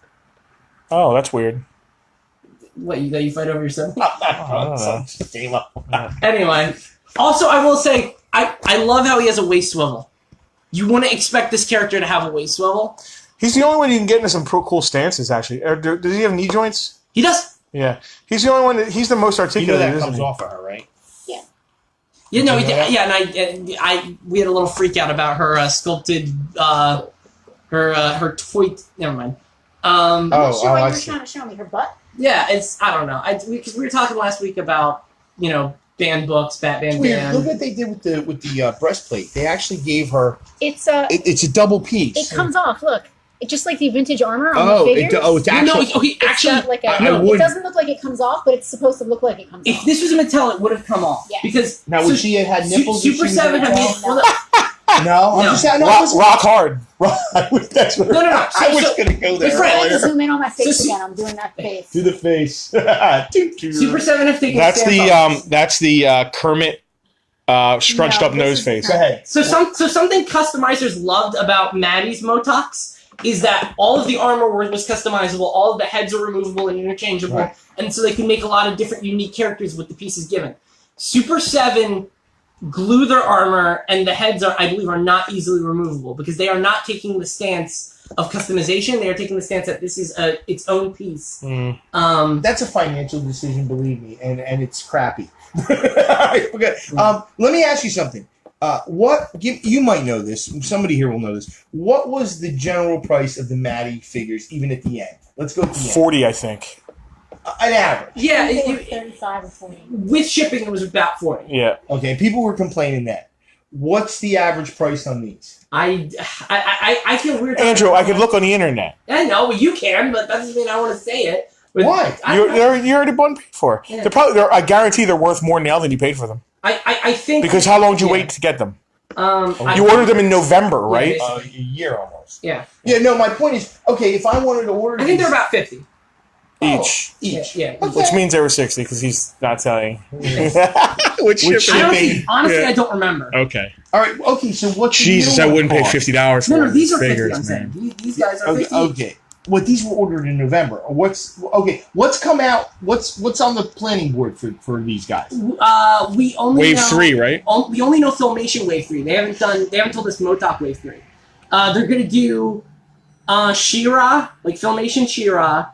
Oh, that's weird. What you fight over your sibling? know. Came up. Anyway, also I will say I love how he has a waist swivel. You wouldn't expect this character to have a waist swivel. He's the only one you can get into some cool stances, actually. Does he have knee joints? He does. Yeah, he's the only one. He's the most You know articulate. that isn't comes he? off of her, right? Yeah, no, You know that? yeah, and we had a little freak out about her sculpted, her toy. Never mind. I'm not sure what I you're see. trying to show me. Her butt? Yeah, I don't know. Because we were talking last week about banned books, Batman Weird. banned. Look what they did with the breastplate. They actually gave her. It's It's a double piece. it comes off. Look, it's just like the vintage armor on Oh, the figures. it's No, actually. okay, It's actually, got like a, I it wouldn't. doesn't look like it comes off, but it's supposed to look like it comes if off. this was a Mattel, it would have come off. Yeah. Because Now, would she have had nipples? if she Super was 7 a had made. Mattel? Well, No, I'm No. just saying. No, Rock hard. That's what. No. I was So- gonna go but there Fred, Trying to earlier. zoom in on my face So- again. I'm doing that face. To the face. Super 7 have taken. That's a the stance on this. that's the Kermit scrunched No, up this nose is face. Go ahead. So something customizers loved about Maddie's Motox is that all of the armor was customizable, all of the heads are removable and interchangeable, Right. and so they can make a lot of different unique characters with the pieces given. Super 7 glue their armor, and the heads I believe, are not easily removable because they are not taking the stance of customization. They are taking the stance that this is its own piece. Mm. That's a financial decision, believe me, and it's crappy. Alright, okay. Let me ask you something. You might know this. Somebody here will know this. What was the general price of the Maddie figures, even at the end? Let's go at the end. 40, I think. An average. Yeah, I think they it- were 35 or 40. with shipping it was about 40. Yeah. Okay, people were complaining that. What's the average price on these? I feel weird. Andrew, I could look on the internet. I know, well, you can, but that doesn't mean I want to say it. But Why? I, You already bought and paid for. Yeah. I guarantee they're worth more now than you paid for them. I think Because how long did you Yeah. wait to get them? I- You ordered them in November, right? Yeah, A year almost. yeah, Yeah, no, my point is, okay, if I wanted to order I think they're these- about 50. Each. Each. Yeah. Okay. Which means they were 60 because he's not telling. Which Which shipping? I don't Shipping. think, honestly, Yeah. I don't remember. Okay. All right, okay, so what's the Jesus, new I one wouldn't pay cost? $50 for No, these are 50. figures, I'm saying man. these guys are Okay, 50. okay. Well, these were ordered in November. What's come out? What's on the planning board for these guys? We only Wave know, 3, right? We only know Filmation Wave 3. They haven't told us Motok Wave 3. They're gonna do She-Ra, like Filmation She-Ra,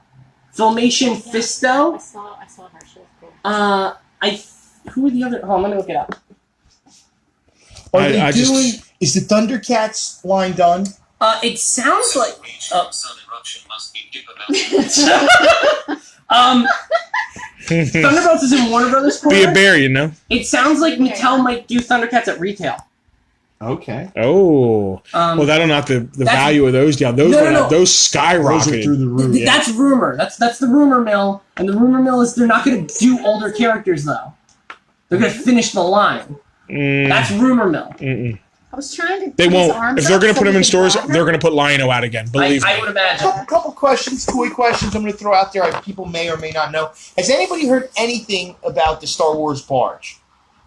Filmation Fisto. I saw her. She was cool. Who are the other? Hold on, let me look it up. Are I they just- doing? Is the Thundercats line done? It sounds like Sun eruption must be deep about Thunderbolts is in Warner Brothers. Be a corner. bear, you know? It sounds like Mattel might do Thundercats at retail. Okay. Oh. Well, that'll knock the value of those down. Those No, went no, up. no. Those Those are skyrocketed. through the roof. Th- That's rumor. That's the rumor mill, and the rumor mill is they're not going to do older characters though. They're going to finish the line. That's rumor mill. Mm-mm. I was trying to. They put his won't. arms If they're up going to so put them we in could stores, grab her. they're going to put Lion-O out again. Believe I me. would imagine. Couple questions, toy questions. I'm going to throw out there. People may or may not know. Has anybody heard anything about the Star Wars barge?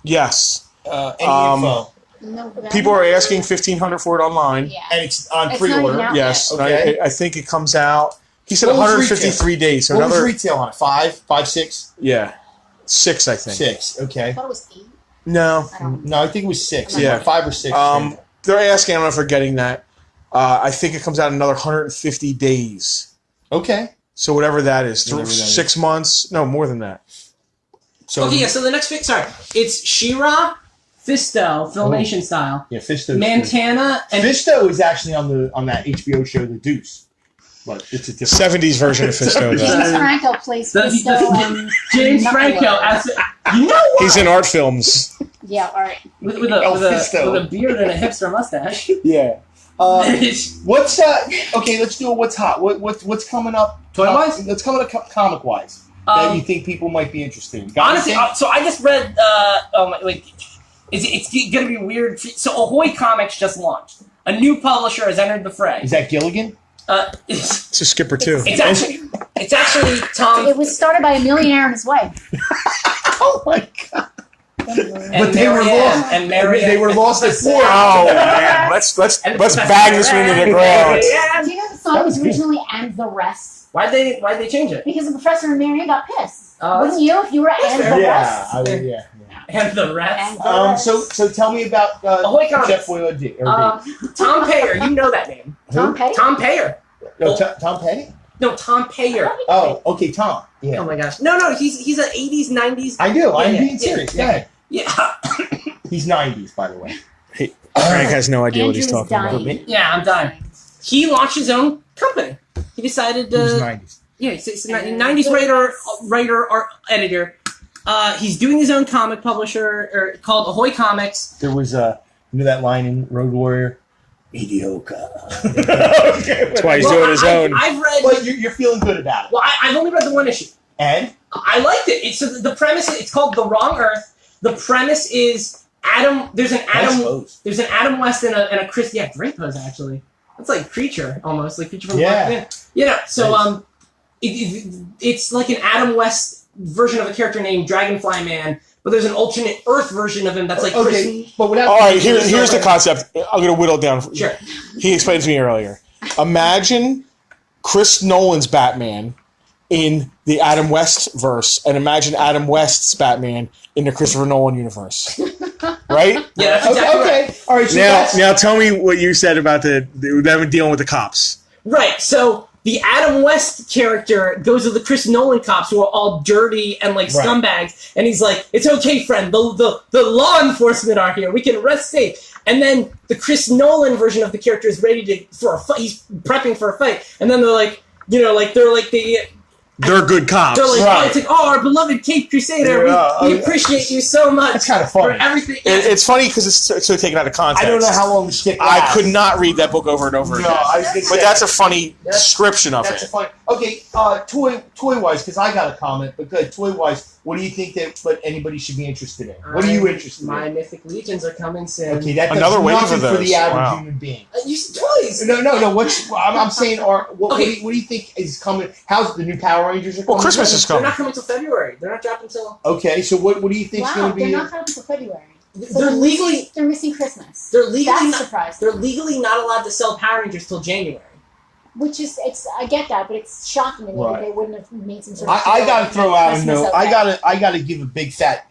Yes. Any info? No, People are asking $1,500 for it online. Yeah. And it's on It's not even pre-order. out Yes. yet. Okay. I think it comes out. He said What was 153 days. So What was another. retail on it? 5, 6, Yeah. 6, I think. 6. I Okay. thought it was 8. No. I don't. No, I think it was 6. Yeah. 5 or 6. They're asking. I don't know if they're getting that. I think it comes out in another 150 days. Okay. So whatever that is, Whatever that is. 6 months. No, more than that. So Okay, yeah. So the next pick, it's She-Ra, Fisto, Filmation style, yeah, Fisto. Montana, and Fisto is actually on that HBO show, The Deuce. But it's a different. 70s version of Fisto, though. James Franco plays The- Fisto and James Knucklehead. Franco as you know what? He's in art films. Yeah, all right. with Fisto. a beard and a hipster mustache. Yeah. What's okay? Let's do a what's hot. What's coming up? Toy-wise? What's coming up comic wise that you think people might be interested in? Got Honestly, anything? so I just read. It's gonna be weird. So Ahoy Comics just launched. A new publisher has entered the fray. Is that Gilligan? It's It's a skipper, too. actually Tom. It was started by a millionaire and his wife. Oh my god! and But they were Marianne- lost. And Marianne. They were lost at 4. Oh, man. Let's And bang this one into the ground. Do you know the song was originally "And the Rest"? Why'd they change it? Because the professor and Marion got pissed. Oh, Wouldn't you if you were that's "And fair. the Yeah, Rest"? I mean, yeah. And the rest. And the rest. So tell me about Ahoy Comics. Jeff Boyardee. Tom Payer, you know that name. Tom Petty. Tom Payer. Tom Petty. No, Tom Payer. Oh, okay, Tom. Yeah. Oh my gosh. No, he's an 80s, 90s. I do. I'm Yeah, being yeah, serious. yeah. Yeah. Yeah. He's 90s, by the way. Hey, Frank has no idea what he's Andrew's talking about. dying. Yeah, I'm dying. He launched his own company. He decided He was to. 90s. Yeah, he's a 90s writer, art editor. He's doing his own comic publisher called Ahoy Comics. There was you know that line in Road Warrior? Mediocre. Okay, That's why he's doing his own. I've read. But you're feeling good about it. Well, I've only read the one issue. And? I liked it. So the premise. It's called The Wrong Earth. The premise is Adam. There's an Adam. pose. There's an Adam West and a Chris. Yeah, great pose actually. That's like Preacher almost, like Preacher from Yeah. Black Man. Yeah. So it's like an Adam West version of a character named Dragonfly Man, but there's an alternate Earth version of him that's like Chris. Okay, but without All right, here's the concept. I'm going to whittle it down. Sure. He explained to me earlier. Imagine Chris Nolan's Batman in the Adam West verse, and imagine Adam West's Batman in the Christopher Nolan universe. Right? Yeah, that's exactly right. Okay. All right. So Now, that's, now tell me what you said about them dealing with the cops. Right. So the Adam West character goes to the Chris Nolan cops who are all dirty and like Right. scumbags, and he's like, "It's okay, friend. The law enforcement are here. We can rest safe." And then the Chris Nolan version of the character is ready for a fight. He's prepping for a fight, and then they're like, They're good cops. they're like, Right. it's like, "Oh, our beloved Cape Crusader, Yeah, we appreciate you so much That's kind of for funny. everything." It's funny because it's so taken out of context. I don't know how long the stick I lasts. could not read that book over and over No, again. I was gonna But say, that's a funny That's- description of that's a it. funny. Okay, toy wise, because I got a comment. But good, toy wise, what do you think that anybody should be interested in? What are you interested My in? Mythic Legions are coming soon. Okay, that does Another wave of nothing for those. the average Wow. human being. You said toys. No. I'm saying, what Okay. do you think is coming? How's the new Power Rangers are coming? Well, Christmas is They're coming. not coming till February. They're not dropping until. Okay, so what do you think's Wow, going to be? they're not coming until February. So They're legally. they're missing Christmas. They're legally That's not. surprising. They're legally not allowed to sell Power Rangers till January. Which is, I get that, but it's shocking to me Right. that they wouldn't have made some sort of. I gotta throw out a Christmas note. out there. I gotta give a big fat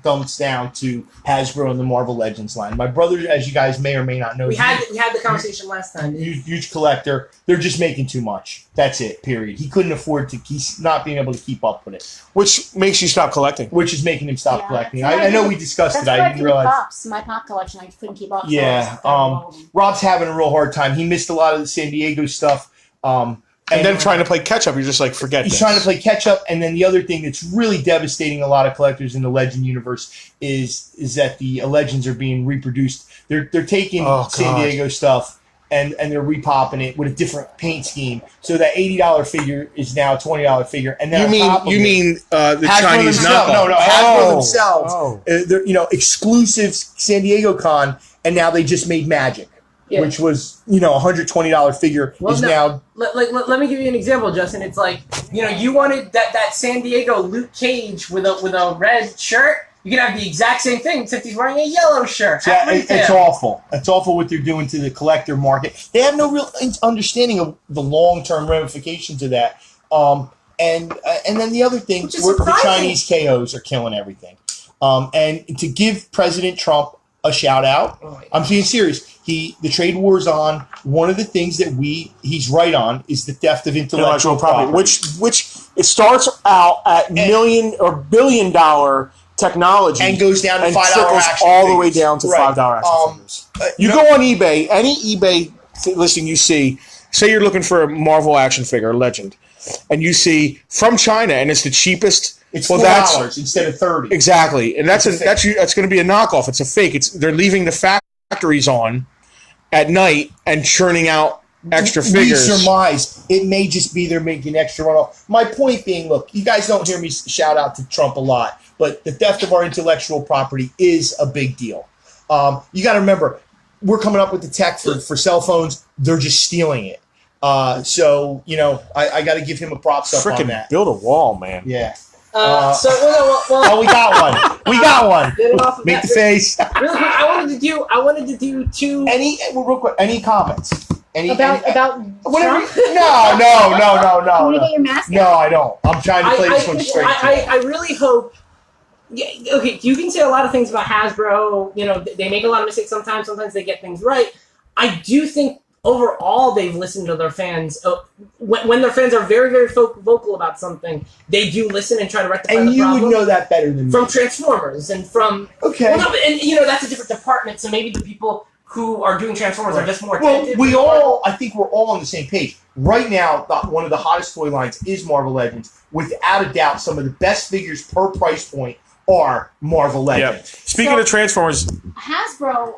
thumbs down to Hasbro and the Marvel Legends line. My brother, as you guys may or may not know, We had the conversation last time. huge collector. They're just making too much. That's it. Period. He couldn't afford to. He's not being able to keep up with it, Which makes you stop collecting. which is making him stop Yeah, collecting. that's what I know I we discussed That's it. what I I didn't did with realize. Pops. My Pop collection, I couldn't keep up. so Yeah, I just got rid of them. Rob's having a real hard time. He missed a lot of the San Diego stuff. And then trying to play catch up, you're just like, forget He's this. trying to play catch up, and then the other thing that's really devastating a lot of collectors in the Legend universe is that the Legends are being reproduced. They're taking Oh, San God. Diego stuff and they're repopping it with a different paint scheme. So that $80 figure is now a $20 figure, and then You on top of it, the Hasbro Chinese themselves. knockoff? No, Hasbro themselves. Oh. They're exclusive San Diego Con, and now they just made Magic, Yeah. which was $120 figure Well, is no. now. Let me give you an example, Justin. It's like, you wanted that San Diego Luke Cage with a red shirt. You can have the exact same thing, except he's wearing a yellow shirt. at retail. It's awful. It's awful what they're doing to the collector market. They have no real understanding of the long-term ramifications of that. And then the other thing, Which is the surprising. Chinese KOs are killing everything. And to give President Trump a shout out, I'm being serious. The trade war is on. One of the things that he's right on is the theft of intellectual property. which it starts out at million or $billion technology and goes down to and $5 trickles action all the way figures. down to Right. $5 action figures. You no- go on eBay, any eBay listing you see, say you're looking for a Marvel action figure, Legend, and you see from China, and it's the cheapest. It's well, $4 instead of $30. Exactly, and that's It's a fake. that's going to be a knockoff. It's a fake. They're leaving the factories on at night and churning out extra figures. We surmise it may just be they're making extra runoff. My point being, look, you guys don't hear me shout out to Trump a lot, but the theft of our intellectual property is a big deal. You got to remember, we're coming up with the tech for cell phones. They're just stealing it. So I got to give him a props up on Freaking that. build a wall, man. Yeah. Well, Oh, we got one. We got one. Get it off of Make that. the face. Really quick, I wanted to do two. Real quick. Any comments? About whatever. Trump? No. You want to get your mask No, out? I don't. I'm trying to play this one straight. I really hope. Yeah, okay, you can say a lot of things about Hasbro. They make a lot of mistakes sometimes. Sometimes they get things right. I do think overall they've listened to their fans. When their fans are very, very vocal about something, they do listen and try to rectify And the you problem. would know that better than me. From Transformers and from Okay. well, no, but- and that's a different department. So maybe the people who are doing Transformers are just more Well, attentive. I think we're all on the same page. Right now, one of the hottest toy lines is Marvel Legends. Without a doubt, some of the best figures per price point are Marvel Legends. Speaking of Transformers, Hasbro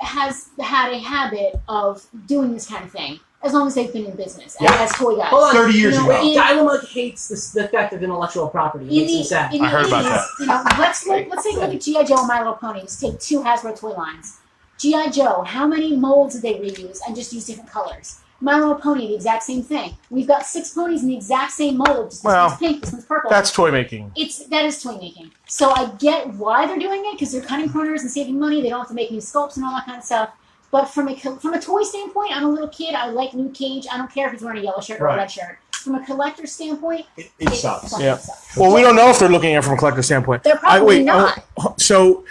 has had a habit of doing this kind of thing as long as they've been in business as toy guys. Hold on, 30 years ago. Dynamite hates the fact of intellectual property. It makes him sad. In the I heard about 80s, let's take a look at G.I. Joe and My Little Pony. Let's take two Hasbro toy lines. G.I. Joe, how many molds did they reuse and just use different colors? My Little Pony, the exact same thing. We've got 6 ponies in the exact same mold. Just this one's pink, this one's purple. that's toy making. That is toy making. So I get why they're doing it because they're cutting corners and saving money. They don't have to make new sculpts and all that kind of stuff. But from a toy standpoint, I'm a little kid. I like Luke Cage. I don't care if he's wearing a yellow shirt or a red shirt. From a collector's standpoint, It sucks. fucking Yeah. sucks. Well, we don't know if they're looking at it from a collector standpoint. They're probably not. So,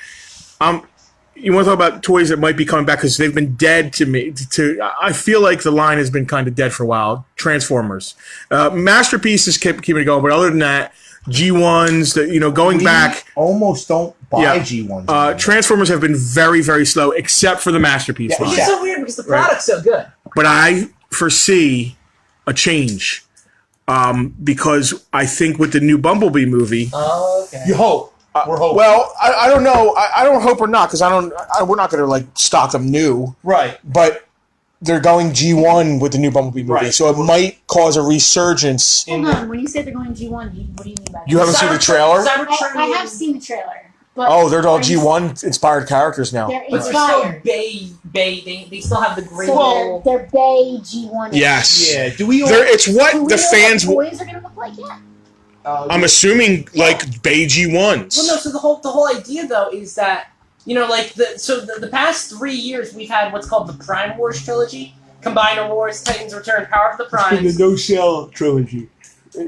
you want to talk about toys that might be coming back because they've been dead to me. I feel like the line has been kind of dead for a while. Transformers, Masterpieces keeping it going, but other than that, G1s, going back. Almost don't buy Yeah. G1s. anymore. Transformers have been very, very slow, except for the Masterpiece Yeah, line. Which is so weird because the product's so good. But I foresee a change because I think with the new Bumblebee movie, Oh, okay. You hope. We're hoping. Well, I don't know. I don't hope or not because we're not going to stock them new. right. But they're going G1 with the new Bumblebee movie, Right. so it might cause a resurgence. Hold on. When you say they're going G1, what do you mean by that? You haven't seen the trailer? I have seen the trailer. But Oh, they're all are you- G1 inspired characters now. They're But they're still inspired. Bay. They still have the great So little. they're Bay G1. yes, Yeah. Do we all... It's Do we what know the fans. what toys are going to look like yet? I'm assuming like Bay G1s. Well, no. So the whole idea though is that the past 3 years we've had what's called the Prime Wars trilogy: Combiner Wars, Titans Return, Power of the Primes. no-sell trilogy.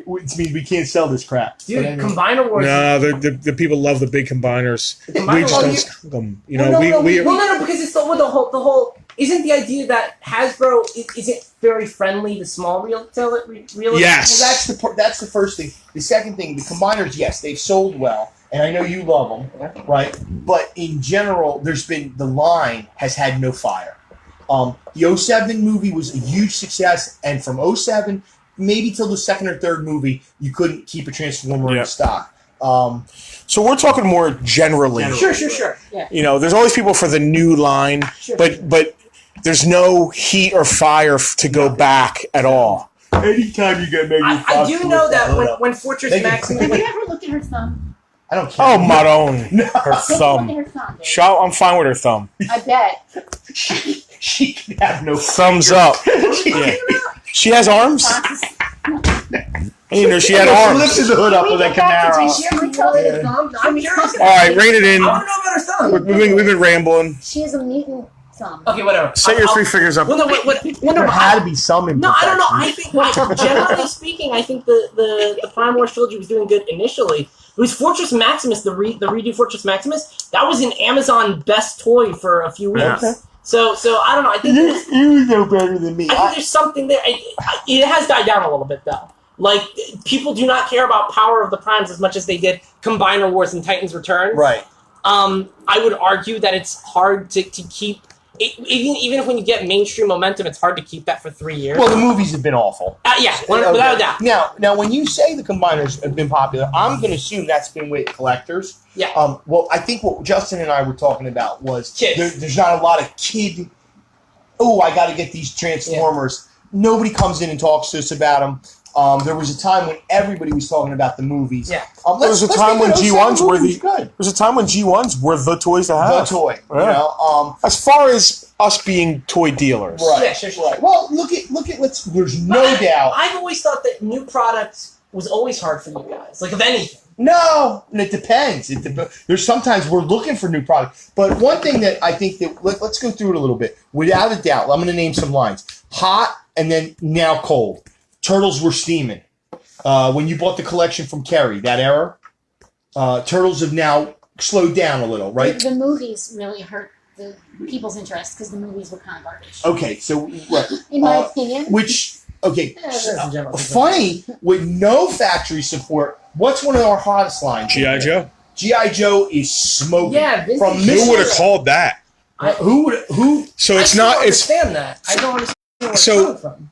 Which means we can't sell this crap. Dude, Combiner Wars. No, the people love the big combiners. Combiner We just Wars- don't stock them. no, because it's the whole. Isn't the idea that Hasbro isn't very friendly to small retailer? Yes. Well, that's the first thing. The second thing, the combiners, yes, they've sold well, and I know you love them, right? But in general, the line has had no fire. The 07 movie was a huge success, and from 07 maybe till the second or third movie, you couldn't keep a Transformer in stock. So we're talking more generally. Sure. Yeah. There's always people for the new line, but there's no heat or fire to go back at all. Anytime you get Megan I do know that when Fortress They can- Maximus. Have you ever looked at her thumb? I don't care. Oh, Maron. Her Take a look at thumb. her thumb, dude. Shout, I'm fine with her thumb. I bet. She can have no Thumbs up. Yeah. She has arms? She had She arms. lifted the hood up with that Camaro. I'm curious. All right, rein it in. I want to know about her thumb. We've been rambling. She has a mutant thumb. Okay, whatever. Set your 3 figures up. Well, no, There had to be some No, I don't know. imperfection. I think, generally speaking, I think the Prime Wars trilogy was doing good initially. It was Fortress Maximus, the redo Fortress Maximus. That was an Amazon best toy for a few weeks. Yeah. So I don't know. I think You know better than me. I think there's something there. It has died down a little bit though. Like people do not care about Power of the Primes as much as they did Combiner Wars and Titans Return. Right. I would argue that it's hard to keep. Even if when you get mainstream momentum, it's hard to keep that for 3 years. Well, the movies have been awful. Yeah, without a doubt. Now, when you say the combiners have been popular, I'm going to assume that's been with collectors. Yeah. Well, I think what Justin and I were talking about was Kids. there's not a lot of kid. Oh, I got to get these Transformers. Nobody comes in and talks to us about them. There was a time when everybody was talking about the movies. Yeah. There was a time when G1s were the good. There's a time when G1s were the toys to The have. toy. Yeah. You know. As far as us being toy dealers. Right. Yeah, sure. Right. Well, look at. There's no doubt. I've always thought that new products was always hard for you guys. Like, of anything. No, it depends. There's sometimes we're looking for new products. But one thing that I think that let's go through it a little bit. Without a doubt, I'm going to name some lines: hot and then now cold. Turtles were steaming. When you bought the collection from Kerry, that era, Turtles have now slowed down a little, right? The movies really hurt the people's interest because the movies were kind of garbage, Okay, so what? in my opinion. in general. Funny with no factory support. What's one of our hottest lines? G.I. Joe. G.I. Joe is smoking. Yeah, vintage From Joe. Who would have called that? who? So I it's still not. don't It's understand that. I don't understand where it's So- coming from.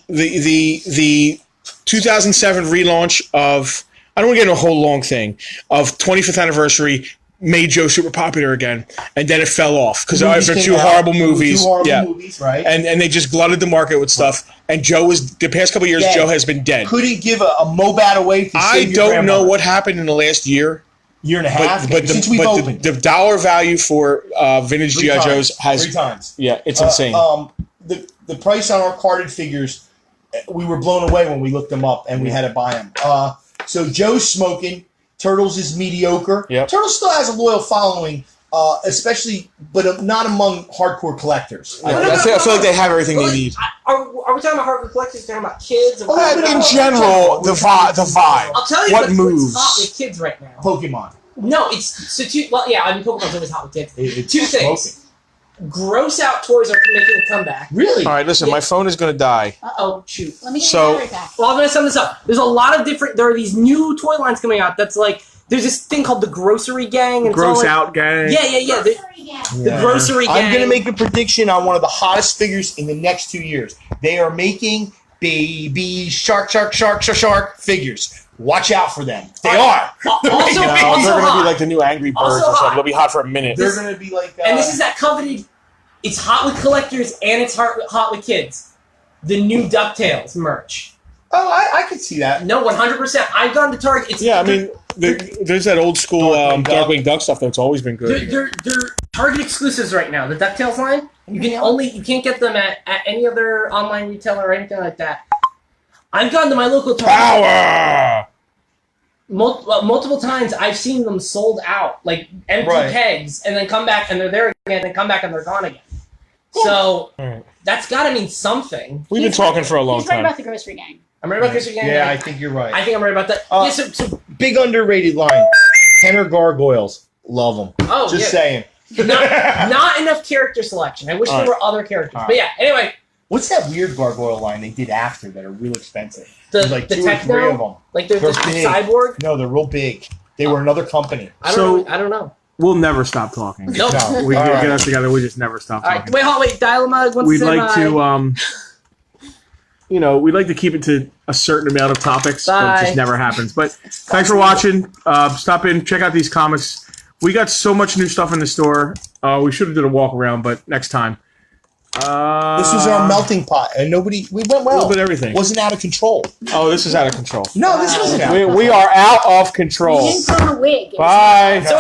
the 2007 relaunch of. I don't want to get into a whole long thing of 25th anniversary made Joe super popular again, and then it fell off because Movies after came two out. horrible movies. Two horrible Yeah. movies, right? And they just glutted the market with stuff. And Joe was the past couple of years. Dead. Joe has been dead. Couldn't give a Mobat away to I save your don't know grandmother. what happened in the last year, year and a half but since we've opened. the dollar value for vintage Three GI times. Joes has 3 times. yeah, it's insane. The price on our carded figures, we were blown away when we looked them up and we had to buy them. So Joe's smoking. Turtles is mediocre. Yep. Turtles still has a loyal following, especially, but not among hardcore collectors. I feel like they have everything they need. Are we talking about hardcore collectors? Talking about kids? Oh, yeah, In general, the vibe. I'll tell you What what's moves? hot with kids right now. Pokemon. No, it's so two. Well, yeah, I mean Pokemon's always hot with kids. It's Two things. smoking. Gross out toys are making a comeback. Really? All right, listen, my phone is going to die. Oh shoot. Let me get So- the battery back. Well, I'm gonna sum this up. There's a lot of different. There are these new toy lines coming out. That's like there's this thing called the Grocery Gang. And it's all like, out gang. Yeah. The Grocery Gang. I'm going to make a prediction on one of the hottest figures in the next 2 years. They are making baby shark figures. Watch out for them. They are. Also, No, also they're going to hot. be like the new Angry Birds Also or something. hot. They'll be hot for a minute. They're going to be like. And this is that coveted. It's hot with collectors and it's hot with kids. The new DuckTales merch. Oh, I could see that. No, 100%. I've gone to Target. It's, Yeah, I mean, there's that old school Darkwing Duck. Darkwing Duck stuff that's always been good. they're Target exclusives right now. The DuckTales line. You can't get them at any other online retailer or anything like that. I've gone to my local Target. Power! Multiple times I've seen them sold out, like empty Right. kegs, and then come back and they're there again, and come back and they're gone again. So Alright. that's got to mean something. We've been talking for a long He's right time. about the Grocery Gang. I'm right about this again. Yeah, I think you're right. I think I'm right about that. Uh, yeah, so Big underrated line. Kenner Gargoyles. Love them. oh Just yeah, saying. not enough character selection. I wish there Alright. were other characters. Alright. But yeah, anyway, What's that weird gargoyle line they did after that are real expensive? the There's like the 2 or 3 of techno, them. like there's They're the big. cyborg. No, they're real big. They were another company. I So- don't know. We'll never stop talking. Nope. No. We All get right. us together. We just never stop All talking. right, wait, Dial-A-Mug wants We'd to say like bye. to, we'd like to keep it to a certain amount of topics, but Bye. it just never happens. But thanks for watching. Stop in, check out these comics. We got so much new stuff in the store. We should have did a walk around, but next time. This was our melting pot, and we went A well. little bit of everything. Wasn't out of control. Oh, this is out of control. No, this wasn't out. We are out of He control. didn't put on a wig. It was Bye. So